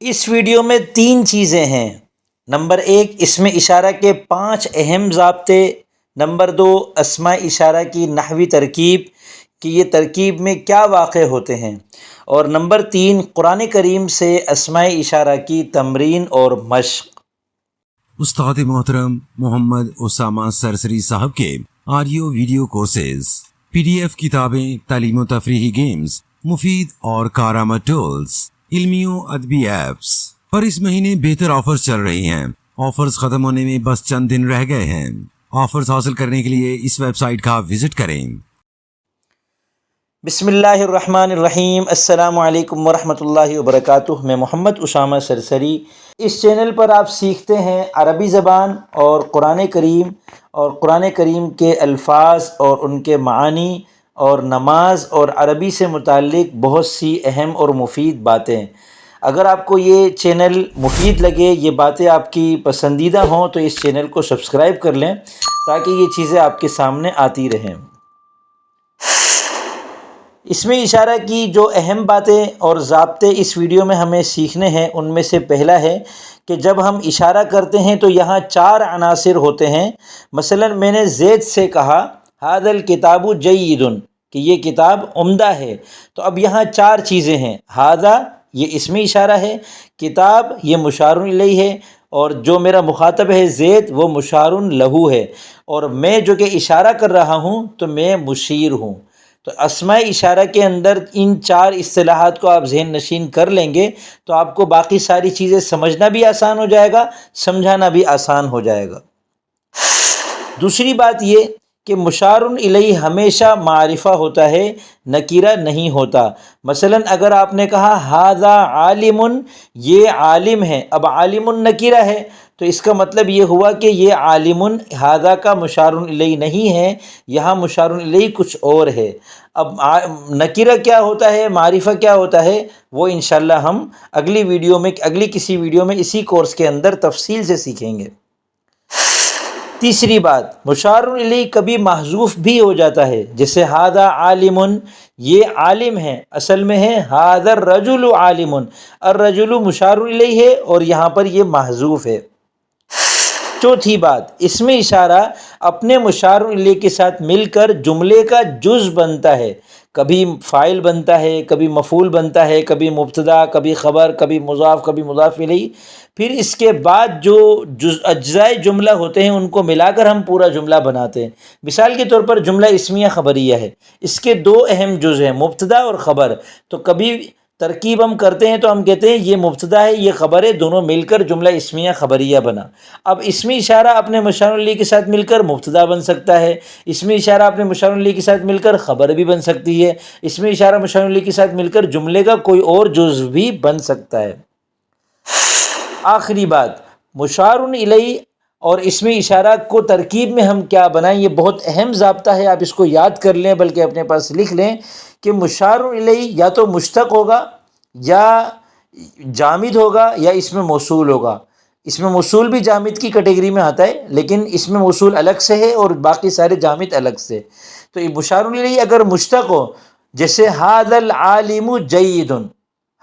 اس video میں 3 چیزیں ہیں۔ نمبر 1، اس میں اشارہ کے 5 اہم ضابطے۔ نمبر 2، اسماء اشارہ کی نحوی ترکیب کہ یہ ترکیب میں کیا واقع ہوتے ہیں۔ اور نمبر 3، قرآن کریم سے اسماء اشارہ کی تمرین اور مشق۔ استاد محترم محمد اسامہ سرسری صاحب کے آڈیو ویڈیو کورسز، PDF کتابیں، تعلیم و تفریحی گیمز، مفید اور کارآمد ٹولز، علمی و ادبی ایپس پر اس مہینے بہتر آفرز چل رہی ہیں۔ آفرز ختم ہونے میں بس چند دن رہ گئے ہیں۔ آفرز حاصل کرنے کے لیے اس ویب سائٹ کا وزٹ کریں۔ بسم اللہ الرحمن الرحیم۔ السلام علیکم ورحمۃ اللہ وبرکاتہ۔ میں محمد اسامہ سرسری۔ اس چینل پر آپ سیکھتے ہیں عربی زبان اور قرآن کریم کے الفاظ اور ان کے معانی اور نماز اور عربی سے متعلق بہت سی اہم اور مفید باتیں۔ اگر آپ کو یہ چینل مفید لگے، یہ باتیں آپ کی پسندیدہ ہوں تو اس چینل کو سبسکرائب کر لیں تاکہ یہ چیزیں آپ کے سامنے آتی رہیں۔ اس میں اشارہ کی جو اہم باتیں اور ضابطے اس ویڈیو میں ہمیں سیکھنے ہیں، ان میں سے پہلا ہے کہ جب ہم اشارہ کرتے ہیں تو یہاں 4 عناصر ہوتے ہیں۔ مثلا میں نے زید سے کہا ھذا الکتاب جید، کہ یہ کتاب عمدہ ہے، تو اب یہاں 4 چیزیں ہیں۔ ھذا یہ اسمی اشارہ ہے، کتاب یہ مشار الیہ ہے، اور جو میرا مخاطب ہے زید وہ مشار لہ ہے، اور میں جو کہ اشارہ کر رہا ہوں تو میں مشیر ہوں۔ تو اسماء اشارہ کے اندر ان 4 اصطلاحات کو آپ ذہن نشین کر لیں گے تو آپ کو باقی ساری چیزیں سمجھنا بھی آسان ہو جائے گا، سمجھانا بھی آسان ہو جائے گا۔ دوسری بات یہ کہ مشار الیہ ہمیشہ معرفہ ہوتا ہے، نکیرہ نہیں ہوتا۔ مثلا اگر آپ نے کہا ھذا عالم، یہ عالم ہے، اب عالم نکیرہ ہے تو اس کا مطلب یہ ہوا کہ یہ عالم ھذا کا مشار الیہ نہیں ہے، یہاں مشار الیہ کچھ اور ہے۔ اب نکیرہ کیا ہوتا ہے، معرفہ کیا ہوتا ہے، وہ انشاءاللہ ہم اگلی کسی ویڈیو میں اسی کورس کے اندر تفصیل سے سیکھیں گے۔ تیسری بات، مشار الیہ کبھی محذوف بھی ہو جاتا ہے، جیسے ھذا عالم، یہ عالم ہے، اصل میں ہے ھذا الرجل عالم، الرجل مشار الیہ ہے اور یہاں پر یہ محذوف ہے۔ چوتھی بات، اس میں اشارہ اپنے مشار الیہ کے ساتھ مل کر جملے کا جز بنتا ہے، کبھی فاعل بنتا ہے، کبھی مفعول بنتا ہے، کبھی مبتدا، کبھی خبر، کبھی مضاف، کبھی مضاف الیہ۔ پھر اس کے بعد جو اجزائے جملہ ہوتے ہیں ان کو ملا کر ہم پورا جملہ بناتے ہیں۔ مثال کے طور پر جملہ اسمیہ خبریہ ہے، اس کے 2 اہم جز ہیں، مبتدا اور خبر۔ تو کبھی ترکیب ہم کرتے ہیں تو ہم کہتے ہیں یہ مبتدا ہے، یہ خبر ہے، دونوں مل کر جملہ اسمیہ خبریہ بنا۔ اب اسمی اشارہ اپنے مشار الیہ کے ساتھ مل کر مبتدا بن سکتا ہے، اسمی اشارہ اپنے مشار الیہ کے ساتھ مل کر خبر بھی بن سکتی ہے، اسمی اشارہ مشار الیہ کے ساتھ مل کر جملے کا کوئی اور جز بھی بن سکتا ہے۔ آخری بات، مشار الیہ اور اسمی اشارہ کو ترکیب میں ہم کیا بنائیں، یہ بہت اہم ضابطہ ہے، آپ اس کو یاد کر لیں بلکہ اپنے پاس لکھ لیں کہ مشار الیہ یا تو مشتق ہوگا یا جامد ہوگا یا اس میں موصول ہوگا۔ اس میں موصول بھی جامد کی کیٹیگری میں آتا ہے، لیکن اس میں موصول الگ سے ہے اور باقی سارے جامد الگ سے۔ تو یہ مشار الیہ اگر مشتق ہو، جیسے ھذا العالم جید،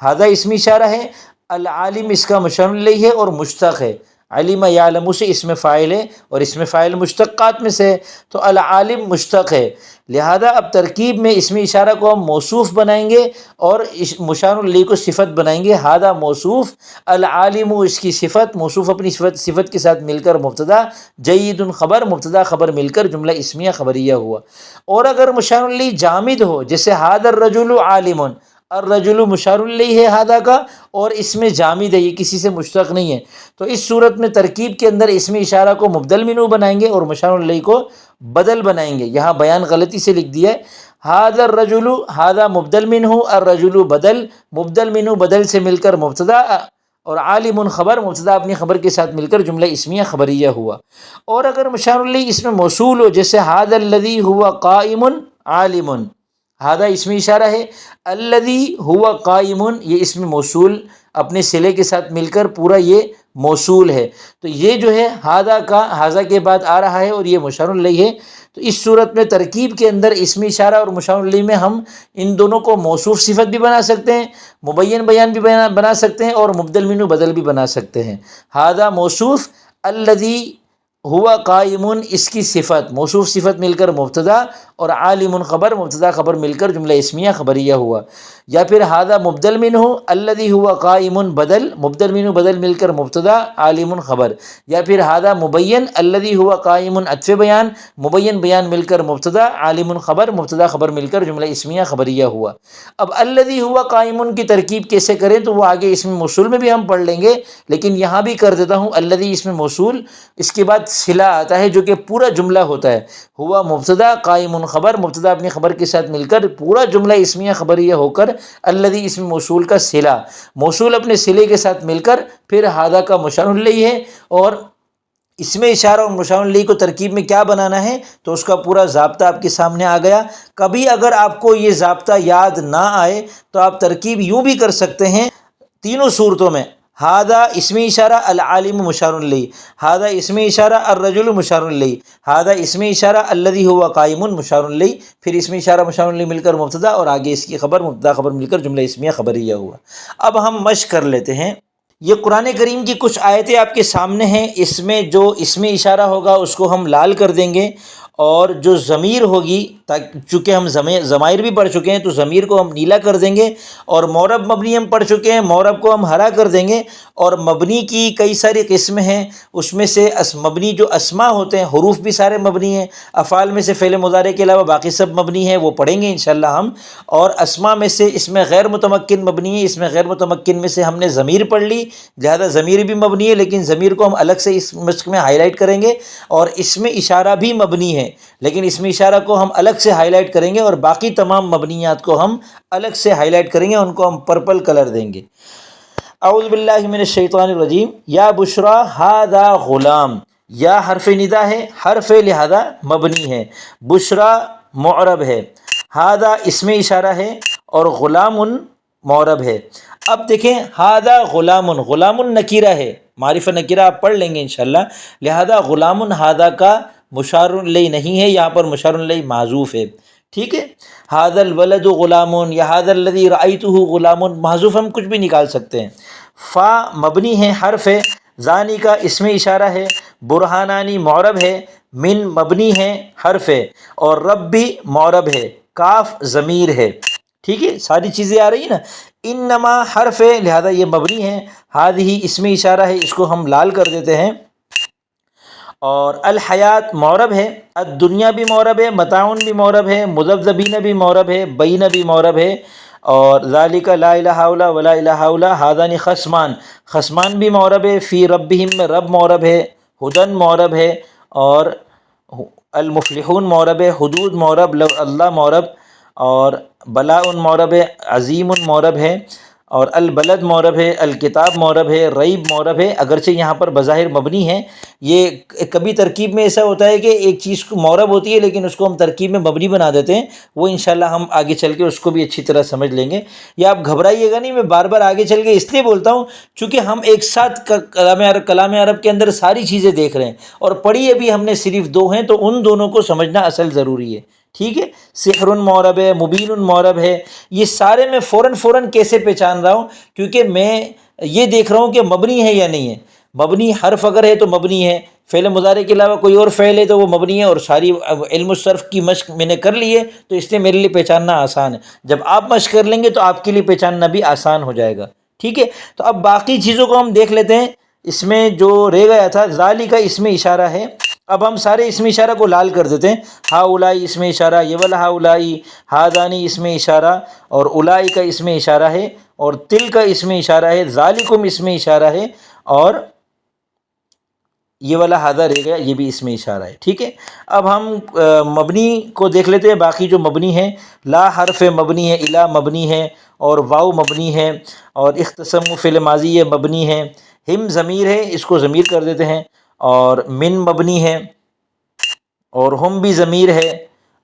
ھذا اسمی اشارہ ہے، العالم اس کا مشار الیہ ہے اور مشتق ہے، علم یعلم سے اس میں فاعل ہے اور اس میں فاعل مشتقات میں سے ہے، تو العالم مشتق ہے، لہذا اب ترکیب میں اسمی اشارہ کو ہم موصوف بنائیں گے اور مشار الیہ کو صفت بنائیں گے۔ ھذا موصوف، العالم اس کی صفت، موصوف اپنی صفت کے ساتھ مل کر مبتدا، جید خبر، مبتدا خبر مل کر جملہ اسمیہ خبریہ ہوا۔ اور اگر مشار الیہ جامد ہو، جیسے ھذا الرجل عالم، الرجل مشار الیہ ہے ھذا کا اور اس میں جامد ہے، یہ کسی سے مشتق نہیں ہے، تو اس صورت میں ترکیب کے اندر اسمی اشارہ کو مبدل منہ بنائیں گے اور مشار الیہ کو بدل بنائیں گے۔ یہاں بیان غلطی سے لکھ دیا ہے، ھذا الرجل، ھذا مبدل منہ، الرجل بدل، مبدل منہ بدل سے مل کر مبتدا اور عالم خبر، مبتدا اپنی خبر کے ساتھ مل کر جملہ اسمیہ خبریہ ہوا۔ اور اگر مشار الیہ اس میں موصول ہو، جیسے ھذا الذی ھو قائم عالم، ھذا اسمی اشارہ ہے، الذی ھو قائم یہ اسم موصول اپنے صلے کے ساتھ مل کر پورا یہ موصول ہے. تو یہ جو ہے ہادہ کا ہاذا کے بعد آ رہا ہے اور یہ مشار الیہ ہے. تو اس صورت میں ترکیب کے اندر اسم اشارہ اور مشار الیہ میں ہم ان دونوں کو موصوف صفت بھی بنا سکتے ہیں، مبین بیان بھی بنا سکتے ہیں، اور مبدل منہ بدل بھی بنا سکتے ہیں. ہادہ موصوف، الذی ہوا قائم اس کی صفت، موصوف صفت مل کر مبتدا، اور عالم خبر، مبتدا خبر مل کر جملہ اسمیہ خبریہ ہوا. یا پھر ہادہ مبدل منہ الذی ہوا قائم بدل، مبدل منہ بدل مل کر مبتدا عالم خبر. یا پھر ہادہ مبین الذی ہوا قائم عطف بیان، مبین بیان مل کر مبتدا عالم خبر، مبتدا خبر مل کر جملہ اسمیہ خبریہ ہوا. اب الذی ہوا قائم کی ترکیب کیسے کریں تو وہ آگے اسم موصول میں بھی ہم پڑھ لیں گے، لیکن یہاں بھی کر دیتا ہوں. الذی اسم موصول، اس کے بعد صلہ آتا ہے جو کہ پورا جملہ ہوتا ہے. ہوا مبتدا قائم خبر، مبتدا اپنی خبر کے ساتھ مل کر پورا جملہ اسمیہ خبریہ ہو کر الذی اسم موصول کا صلہ، موصول اپنے صلے کے ساتھ مل کر پھر ہادہ کا مشار الیہ ہے. اور اسم اشارہ اور مشار الیہ کو ترکیب میں کیا بنانا ہے تو اس کا پورا ضابطہ آپ کے سامنے آ گیا. کبھی اگر آپ کو یہ ضابطہ یاد نہ آئے تو آپ ترکیب یوں بھی کر سکتے ہیں تینوں صورتوں میں. ہادہ اسم اشارہ العالم مشار الیہ، ہادہ اسم اشارہ الرجل مشار الیہ، ہادہ اسم اشارہ الذی ہوا قائم مشار الیہ. پھر اسم اشارہ مشار الیہ مل کر مبتدا اور آگے اس کی خبر، مبتدا خبر مل کر جملہ اسمیہ خبریہ ہوا. اب ہم مشق کر لیتے ہیں. یہ قرآن کریم کی کچھ آیتیں آپ کے سامنے ہیں. اس میں جو اسم اشارہ ہوگا اس کو ہم لال کر دیں گے، اور جو ضمیر ہوگی، چونکہ ہم ضمائر بھی پڑھ چکے ہیں تو ضمیر کو ہم نیلا کر دیں گے، اور معرب مبنی ہم پڑھ چکے ہیں، معرب کو ہم ہرا کر دیں گے. اور مبنی کی کئی ساری قسمیں ہیں، اس میں سے مبنی جو اسماء ہوتے ہیں، حروف بھی سارے مبنی ہیں، افعال میں سے فعل مضارع کے علاوہ باقی سب مبنی ہیں، وہ پڑھیں گے انشاءاللہ ہم. اور اسماء میں سے اس میں غیر متمکن مبنی ہے، اس میں غیر متمکن میں سے ہم نے ضمیر پڑھ لی، لہذا ضمیر بھی مبنی ہے، لیکن ضمیر کو ہم الگ سے اس مشق میں ہائی لائٹ کریں گے. اور اس میں اشارہ بھی مبنی ہے، لیکن اس میں اشارہ کو ہم الگ سے ہائی لائٹ کریں گے، اور باقی تمام مبنیات کو ہم الگ سے ہائی لائٹ کریں گے، ان کو ہم پرپل کلر دیں گے. اعوذ باللہ من الشیطان الرجیم. یا بشرا ھذا غلام، یا حرف ندا ہے، حرف لہذا مبنی ہے، بشرا معرب ہے، ھذا اسم اشارہ ہے، اور غلام معرب ہے. اب دیکھیں ھذا غلام، غلام نکیرہ ہے، معرفہ نکیرہ آپ پڑھ لیں گے انشاءاللہ، لہذا غلام ھذا کا مشار الیہ نہیں ہے، یہاں پر مشار الیہ معذوف ہے. ٹھیک ہے. ھذا الولد غلام یا ھذا الذی رأیتہ غلام، محذوف ہم کچھ بھی نکال سکتے ہیں. فا مبنی ہے، حرف ہے، ذانی کا اسم اشارہ ہے، برہانانی معرب ہے، من مبنی ہے، حرف ہے، اور رب بھی معرب ہے، کاف ضمیر ہے. ٹھیک ہے، ساری چیزیں آ رہی ہیں نا. انما حرف ہے لہذا یہ مبنی ہے، ہذہ اسم اشارہ ہے، اس کو ہم لال کر دیتے ہیں. اور الحیات معرب ہے، الدنیا بھی معرب ہے، متاعن بھی معرب ہے، مذبذبین بھی معرب ہے، بین بھی معرب ہے. اور ذالک لا الہ الا ولا الہ الا ھذان خصمان، خصمان بھی معرب ہے. فی ربہم میں رب معرب ہے، ہدن معرب ہے، اور المفلحون معرب ہے، حدود معرب، اللہ معرب، اور بلاء معرب ہے، عظیم معرب ہے، اور البلد معرب ہے، الکتاب معرب ہے، ریب معرب ہے. اگرچہ یہاں پر بظاہر مبنی ہے، یہ کبھی ترکیب میں ایسا ہوتا ہے کہ ایک چیز کو معرب ہوتی ہے لیکن اس کو ہم ترکیب میں مبنی بنا دیتے ہیں، وہ انشاءاللہ ہم آگے چل کے اس کو بھی اچھی طرح سمجھ لیں گے. یا آپ گھبرائیے گا نہیں، میں بار بار آگے چل کے اس لیے بولتا ہوں چونکہ ہم ایک ساتھ کلام عرب کے اندر ساری چیزیں دیکھ رہے ہیں، اور پڑھی ابھی ہم نے صرف دو ہیں، تو ان دونوں کو سمجھنا اصل ضروری ہے. ٹھیک ہے. سحر معرب ہے، مبین معرب ہے. یہ سارے میں فوراً کیسے پہچان رہا ہوں، کیونکہ میں یہ دیکھ رہا ہوں کہ مبنی ہے یا نہیں ہے. مبنی حرف اگر ہے تو مبنی ہے، فعل مضارع کے علاوہ کوئی اور فعل ہے تو وہ مبنی ہے، اور ساری علم الصرف کی مشق میں نے کر لی ہے، تو اس لیے میرے لیے پہچاننا آسان ہے. جب آپ مشق کر لیں گے تو آپ کے لیے پہچاننا بھی آسان ہو جائے گا. ٹھیک ہے. تو اب باقی چیزوں کو ہم دیکھ لیتے ہیں. اس میں جو رہ گیا تھا ذالک کا اسم اشارہ ہے، اب ہم سارے اسم اشارہ کو لال کر دیتے ہیں. ہا اولائی اسم اشارہ، یہ والا ہا اولائی، ہادانی اسم اشارہ، اور اولائی کا اسم اشارہ ہے، اور تل کا اسم اشارہ ہے، ذالکم اسم اشارہ ہے، اور یہ والا ہادہ رہ گیا، یہ بھی اسم اشارہ ہے. ٹھیک ہے. اب ہم مبنی کو دیکھ لیتے ہیں. باقی جو مبنی ہیں، لا حرف مبنی ہے، الا مبنی ہے، اور واو مبنی ہے، اور اختصم فعل ماضی یہ مبنی ہے، ہم ضمیر ہے، اس کو ضمیر کر دیتے ہیں، اور من مبنی ہے، اور ہم بھی ضمیر ہے،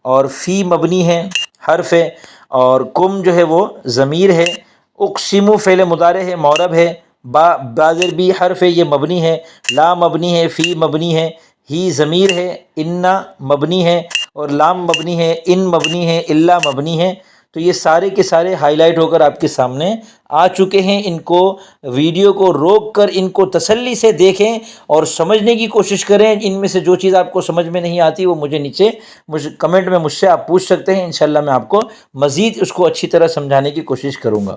اور فی مبنی ہے، حرف ہے، اور کم جو ہے وہ ضمیر ہے. اقسم فعل مضارع ہے، معرب ہے، بازر بھی حرف ہے یہ مبنی ہے، لا مبنی ہے، فی مبنی ہے، ہی ضمیر ہے، انا مبنی ہے، اور لام مبنی ہے، ان مبنی ہے، الا مبنی ہے۔ تو یہ سارے کے سارے ہائی لائٹ ہو کر آپ کے سامنے آ چکے ہیں۔ ان کو ویڈیو کو روک کر ان کو تسلی سے دیکھیں اور سمجھنے کی کوشش کریں۔ ان میں سے جو چیز آپ کو سمجھ میں نہیں آتی وہ مجھے نیچے کمنٹ میں مجھ سے آپ پوچھ سکتے ہیں، انشاءاللہ میں آپ کو مزید اس کو اچھی طرح سمجھانے کی کوشش کروں گا۔